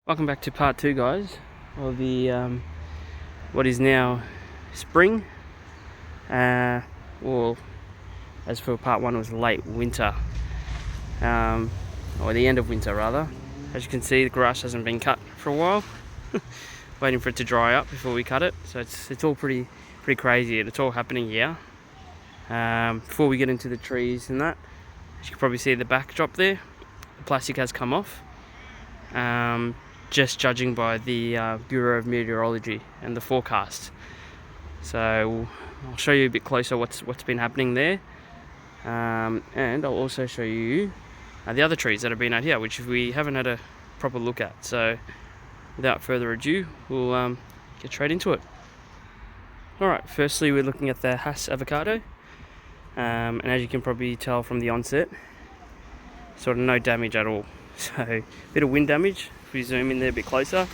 Welcome back to part 2, guys, of the what is now spring. Well, as for part 1, it was late winter, or the end of winter rather. As you can see, the grass hasn't been cut for a while, waiting for it to dry up before we cut it. So it's all pretty crazy, and it's all happening here. Before we get into the trees and that, as you can probably see the backdrop there, the plastic has come off. Just judging by the Bureau of Meteorology and the forecast. So I'll show you a bit closer what's been happening there, and I'll also show you the other trees that have been out here, which we haven't had a proper look at. So without further ado, we'll get straight into it. Alright, firstly we're looking at the Hass avocado, and as you can probably tell from the onset, sort of no damage at all. So a bit of wind damage. If we zoom in there a bit closer, a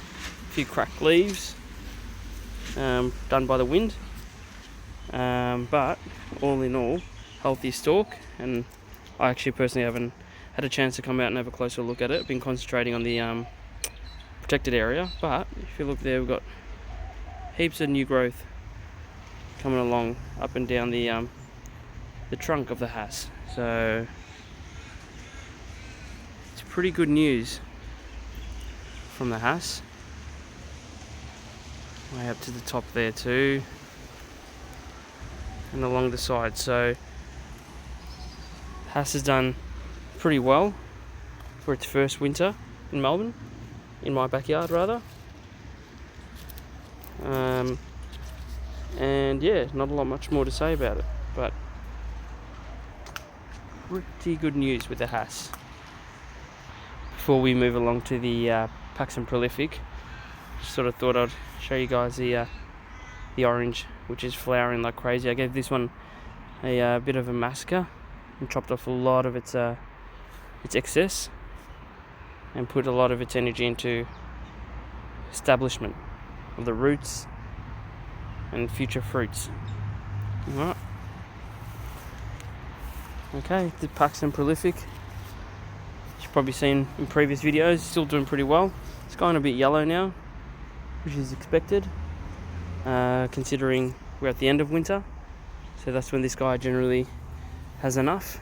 few cracked leaves done by the wind, but all in all, healthy stalk. And I actually personally haven't had a chance to come out and have a closer look at it. I've been concentrating on the protected area, but if you look there, we've got heaps of new growth coming along up and down the trunk of the Hass. So it's pretty good news from the Hass. Way up to the top there too, and along the side. So Hass has done pretty well for its first winter in Melbourne, in my backyard rather. And yeah, not a lot much more to say about it, but pretty good news with the Hass. Before we move along to the Paxton Prolific, just sort of thought I'd show you guys the orange, which is flowering like crazy. I gave this one a bit of a massacre and chopped off a lot of its excess and put a lot of its energy into establishment of the roots and future fruits. Alright. Okay, the Paxton Prolific, you've probably seen in previous videos, still doing pretty well. It's going a bit yellow now, which is expected, considering we're at the end of winter. So that's when this guy generally has enough,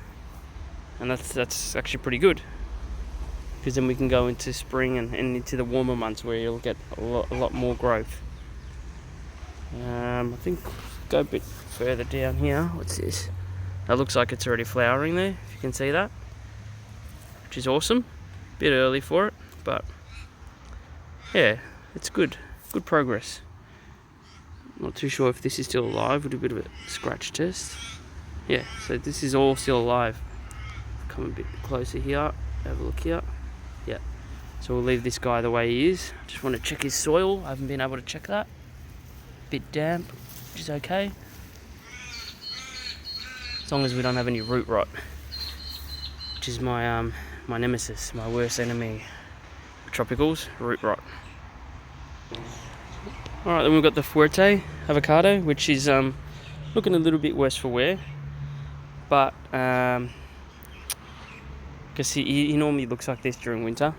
and that's actually pretty good, because then we can go into spring and into the warmer months where you'll get a lot more growth. I think go a bit further down here. What's this? That looks like it's already flowering there, if you can see that, which is awesome. Bit early for it, but yeah, it's good progress. Not too sure if this is still alive. We'll do a bit of a scratch test. Yeah, so this is all still alive. Come a bit closer here, have a look here. Yeah, so we'll leave this guy the way he is. Just want to check his soil. I haven't been able to check that. Bit damp, which is okay, as long as we don't have any root rot, which is my my nemesis, my worst enemy. Tropicals, root rot. Alright, then we've got the Fuerte avocado, which is looking a little bit worse for wear, but because he normally looks like this during winter,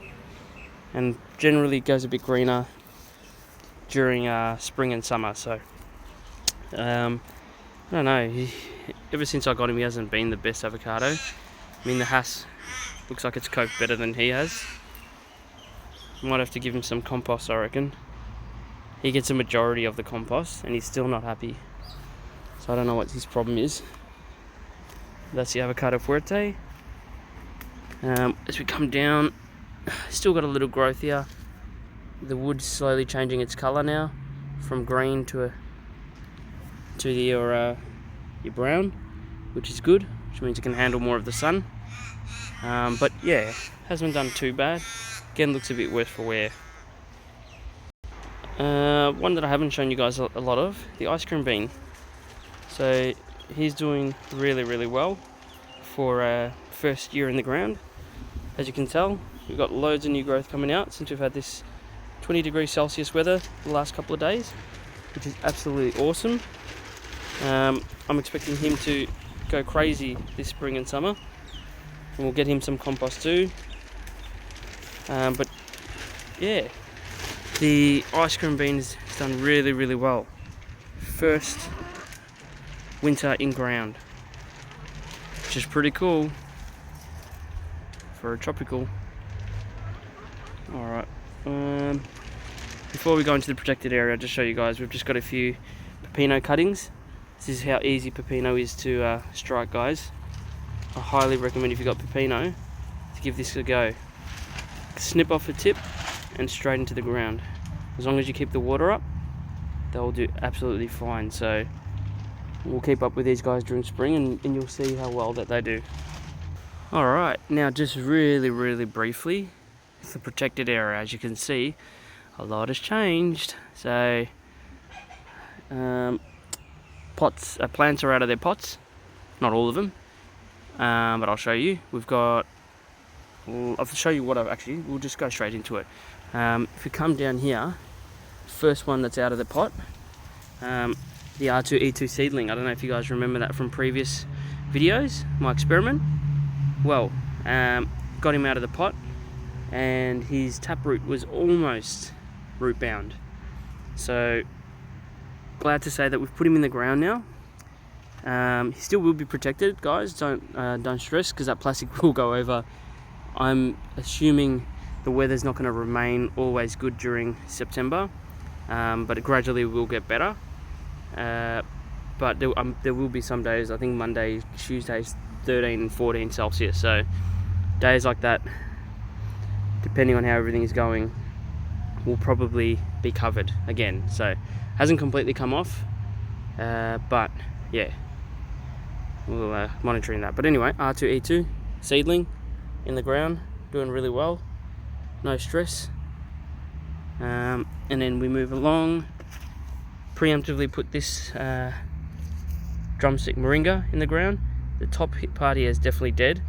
and generally goes a bit greener during spring and summer. So I don't know, ever since I got him, he hasn't been the best avocado. I mean, the Hass looks like it's coped better than he has. Might have to give him some compost, I reckon. He gets a majority of the compost and he's still not happy. So I don't know what his problem is. That's the avocado Fuerte. As we come down, still got a little growth here. The wood's slowly changing its colour now, from green to your brown, which is good, which means it can handle more of the sun. But yeah, hasn't done too bad. Again, looks a bit worse for wear. One that I haven't shown you guys a lot of, the ice cream bean. So he's doing really well for first year in the ground. As you can tell, we've got loads of new growth coming out since we've had this 20 degrees Celsius weather the last couple of days, which is absolutely awesome. I'm expecting him to go crazy this spring and summer, and we'll get him some compost too. But yeah, the ice cream beans has done really, really well. First winter in ground, which is pretty cool for a tropical. Alright, before we go into the protected area, I'll just show you guys, we've just got a few pepino cuttings. This is how easy pepino is to strike, guys. I highly recommend, if you've got pepino, to give this a go. Snip off the tip and straight into the ground. As long as you keep the water up, they'll do absolutely fine. So we'll keep up with these guys during spring, and you'll see how well that they do. Alright, now just really briefly, it's the protected area. As you can see, a lot has changed. So plants are out of their pots, not all of them, but I'll show you. We've got, I'll show you what we'll just go straight into it. If you come down here, first one that's out of the pot, the R2E2 seedling. I don't know if you guys remember that from previous videos, my experiment. Well, got him out of the pot, and his taproot was almost root bound. So glad to say that we've put him in the ground now. He still will be protected, guys. Don't stress, because that plastic will go over. I'm assuming the weather's not going to remain always good during September, but it gradually will get better. But there will be some days, I think Monday, Tuesdays, 13 and 14 Celsius. So days like that, depending on how everything is going, will probably be covered again. So hasn't completely come off, but yeah, we'll monitoring that. But anyway, R2E2 seedling in the ground, doing really well, no stress. And then we move along, preemptively put this drumstick moringa in the ground. The top part here is definitely dead,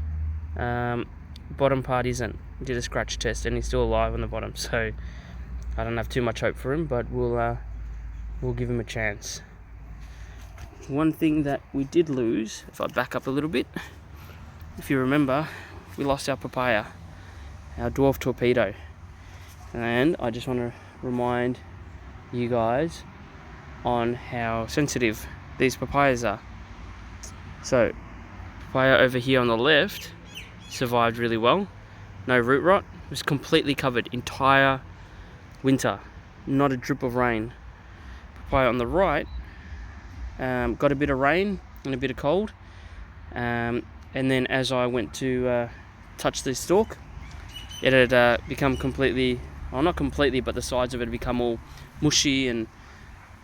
bottom part isn't. Did a scratch test and he's still alive on the bottom, so I don't have too much hope for him, but we'll give him a chance. One thing that we did lose, if I back up a little bit, if you remember, we lost our papaya, our dwarf torpedo. And I just want to remind you guys on how sensitive these papayas are. So papaya over here on the left survived really well, no root rot, was completely covered entire winter, not a drip of rain. Papaya on the right got a bit of rain and a bit of cold, and then as I went to touch the stalk, it had become completely, well, not completely, but the sides of it had become all mushy, and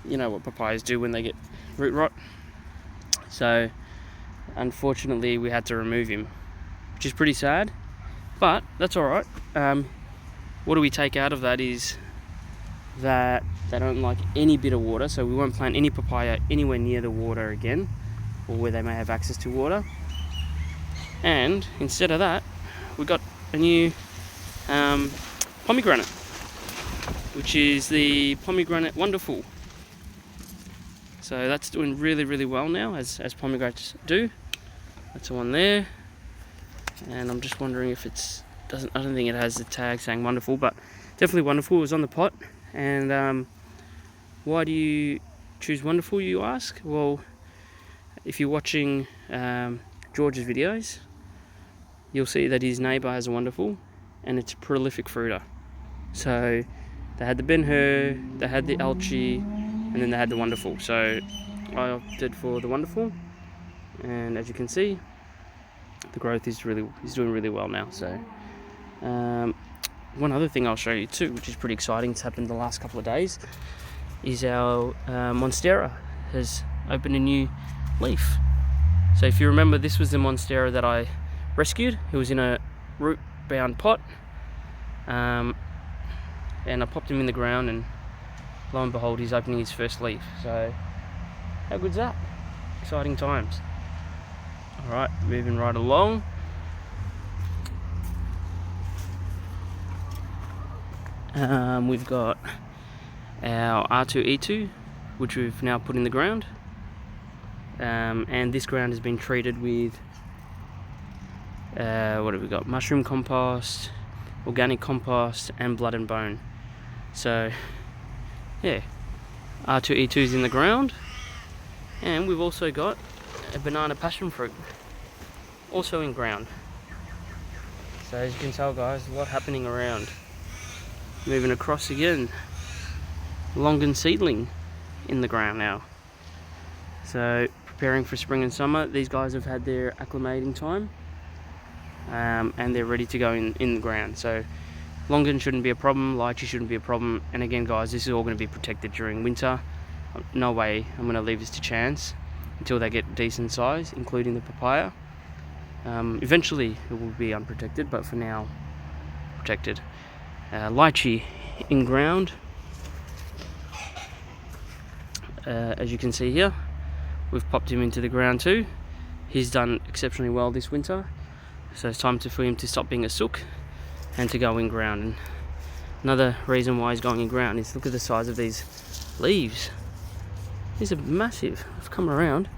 you know what papayas do when they get root rot. So unfortunately we had to remove him, which is pretty sad, but that's alright. What do we take out of that is that they don't like any bit of water, so we won't plant any papaya anywhere near the water again, or where they may have access to water. And instead of that, we got a new pomegranate, which is the pomegranate wonderful. So that's doing really well now, as pomegranates do. That's the one there, and I'm just wondering if I don't think it has the tag saying wonderful, but definitely wonderful. It was on the pot. And why do you choose wonderful, you ask? Well, if you're watching George's videos, you'll see that his neighbour has a wonderful, and it's a prolific fruiter. So they had the Ben-Hur, they had the Alchi, and then they had the wonderful. So I opted for the wonderful, and as you can see, the growth is doing really well now. So one other thing I'll show you too, which is pretty exciting, it's happened the last couple of days, is our Monstera has opened a new leaf. So if you remember, this was the Monstera that I rescued. It was in a root bound pot, and I popped him in the ground, and lo and behold, he's opening his first leaf. So how good's that? Exciting times. Alright, moving right along. We've got our R2E2, which we've now put in the ground, and this ground has been treated with what have we got? Mushroom compost, organic compost, and blood and bone. So yeah, R2E2 is in the ground, and we've also got a banana passion fruit also in ground. So as you can tell, guys, a lot happening around. Moving across again, longan seedling in the ground now. So preparing for spring and summer. These guys have had their acclimating time, and they're ready to go in the ground. So longan shouldn't be a problem, lychee shouldn't be a problem. And again, guys, this is all going to be protected during winter. No way I'm going to leave this to chance until they get decent size, including the papaya. Eventually it will be unprotected, but for now, protected. Lychee in ground. As you can see here, we've popped him into the ground too. He's done exceptionally well this winter, so it's time for him to stop being a sook and to go in ground. And another reason why he's going in ground is look at the size of these leaves. These are massive. I've come around.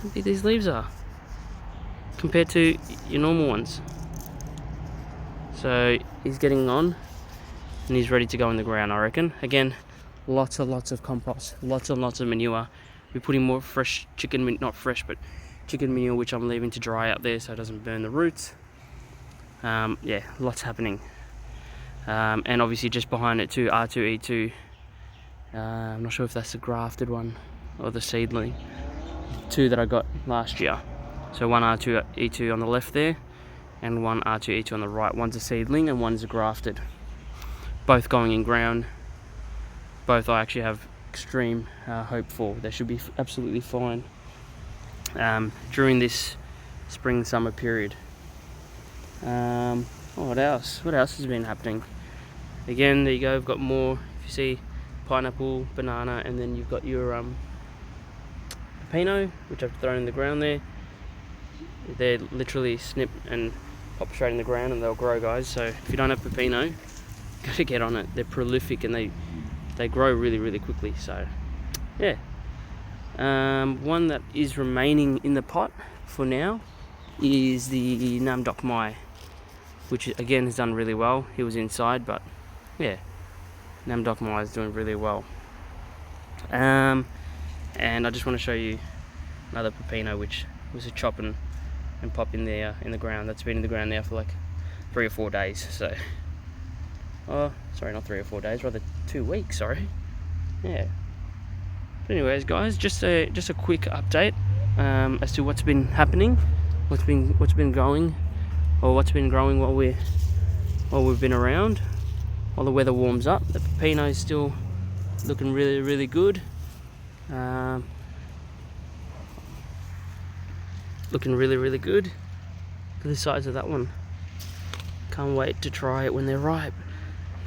How big these leaves are compared to your normal ones. So he's getting on and he's ready to go in the ground, I reckon. Again, lots and lots of compost, lots and lots of manure. We're putting more fresh chicken, not fresh, but chicken manure, which I'm leaving to dry out there so it doesn't burn the roots. Yeah, lots happening. And obviously just behind it too, R2E2. I'm not sure if that's the grafted one or the seedling. Two that I got last year. So one R2E2 on the left there, and one R2E2 on the right. One's a seedling and one's a grafted. Both going in ground. Both I actually have extreme hope for. They should be absolutely fine during this spring summer period. What else? What else has been happening? Again, there you go. We've got more. If you see, pineapple, banana, and then you've got your pepino, which I've thrown in the ground there. They're literally snip and pop straight in the ground, and they'll grow, guys. So if you don't have pepino, gotta get on it. They're prolific and they grow really, really quickly. So yeah, one that is remaining in the pot for now is the Nam Dok Mai, which again has done really well. He was inside, but yeah, Nam Dok Mai is doing really well. And I just want to show you another pepino, which was a chop and pop in there in the ground. That's been in the ground now for like 3 or 4 days. So, oh, sorry, not 3 or 4 days, rather 2 weeks. Sorry. Yeah. But anyways, guys, just a quick update as to what's been happening, what's been going, or what's been growing while we've been around. While the weather warms up, the pepino is still looking really, really good. Looking really, really good. Look at the size of that one. Can't wait to try it when they're ripe.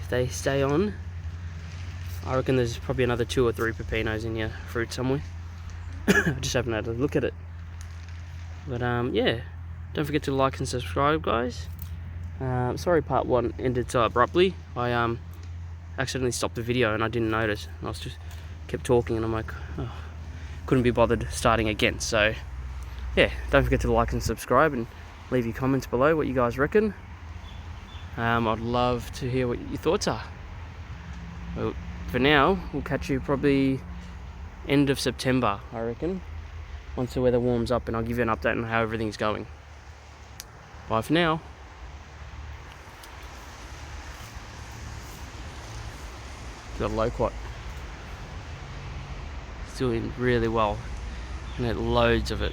If they stay on, I reckon there's probably another 2 or 3 pepinos in your fruit somewhere. I just haven't had a look at it. But yeah, don't forget to like and subscribe, guys. Sorry part 1 ended so abruptly. I accidentally stopped the video and I didn't notice. I was just kept talking and I'm like, oh, couldn't be bothered starting again. So yeah, don't forget to like and subscribe and leave your comments below what you guys reckon. I'd love to hear what your thoughts are. Well, for now, we'll catch you probably end of September, I reckon, once the weather warms up, and I'll give you an update on how everything's going. Bye for now. Got a loquat. It's doing really well, and it loads of it.